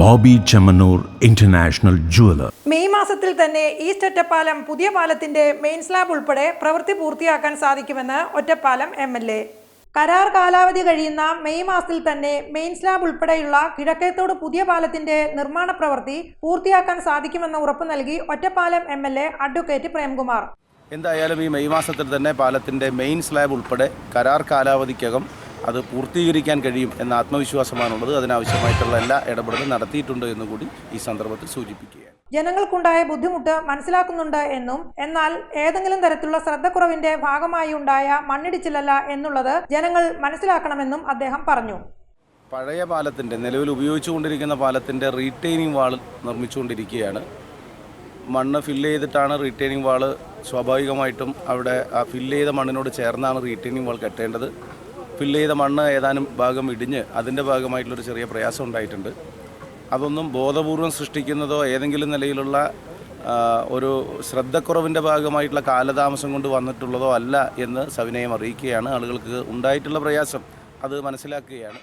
Bobby Chemmanur international jeweller. May മാസത്തിൽ തന്നെ east Ottapalam പുതിയ പാലത്തിന്റെ മെയിൻ സ്ലാബ് ഉൾപ്പെടെ പ്രവൃത്തി പൂർത്തിയാക്കാൻ സാധിക്കുമെന്ന് ഒറ്റപ്പാലം MLA. കരാർ കാലാവധി കഴിയുന്ന മെയ് മാസത്തിൽ തന്നെ മെയിൻ സ്ലാബ് ഉൾപ്പെടെയുള്ള കിഴക്കേത്തോട് പുതിയ പാലത്തിന്റെ നിർമ്മാണ പ്രവൃത്തി പൂർത്തിയാക്കാൻ സാധിക്കുമെന്ന് ഉറപ്പു നൽകി ഒറ്റപ്പാലം MLA അഡ്വക്കേറ്റ് പ്രേംകുമാർ. എന്തായാലും ഈ മെയ് മാസത്തിൽ തന്നെ പാലത്തിന്റെ മെയിൻ സ്ലാബ് ഉൾപ്പെടെ കരാർ കാലാവധിക്കകം അത് പൂർത്തീകരിക്കാൻ കഴിയും എന്ന ആത്മവിശ്വാസമാണുള്ളത്. അതിനാവശ്യമായിട്ടുള്ള എല്ലാ ഇടപെടലും നടത്തിയിട്ടുണ്ട് എന്നുകൂടി ഈ സന്ദർഭത്തിൽ സൂചിപ്പിക്കുകയാണ്. ജനങ്ങൾക്കുണ്ടായ ബുദ്ധിമുട്ട് മനസ്സിലാക്കുന്നുണ്ട് എന്നും എന്നാൽ ഏതെങ്കിലും തരത്തിലുള്ള ശ്രദ്ധക്കുറവിന്റെ ഭാഗമായി ഉണ്ടായ മണ്ണിടിച്ചിലല്ല എന്നുള്ളത് ജനങ്ങൾ മനസ്സിലാക്കണമെന്നും അദ്ദേഹം പറഞ്ഞു. പഴയ പാലത്തിന്റെ നിലവിൽ ഉപയോഗിച്ചുകൊണ്ടിരിക്കുന്ന പാലത്തിന്റെ റീറ്റെയിനിങ് വാൾ നിർമ്മിച്ചുകൊണ്ടിരിക്കുകയാണ്. മണ്ണ് ഫില്ല് ചെയ്തിട്ടാണ് റീറ്റെയിനിങ് വാൾ സ്വാഭാവികമായിട്ടും അവിടെ ആ ഫില്ല് ചെയ്ത മണ്ണിനോട് ചേർന്നാണ് റീറ്റെയിനിങ് വാൾ കെട്ടേണ്ടത്. ഫില്ല് ചെയ്ത മണ്ണ് ഏതാനും ഭാഗം ഇടിഞ്ഞ് അതിൻ്റെ ഭാഗമായിട്ടുള്ളൊരു ചെറിയ പ്രയാസം ഉണ്ടായിട്ടുണ്ട്. അതൊന്നും ബോധപൂർവം സൃഷ്ടിക്കുന്നതോ ഏതെങ്കിലും നിലയിലുള്ള ഒരു ശ്രദ്ധക്കുറവിൻ്റെ ഭാഗമായിട്ടുള്ള കാലതാമസം കൊണ്ട് വന്നിട്ടുള്ളതോ അല്ല എന്ന് സവിനയം അറിയിക്കുകയാണ്. ആളുകൾക്ക് ഉണ്ടായിട്ടുള്ള പ്രയാസം അത് മനസ്സിലാക്കുകയാണ്.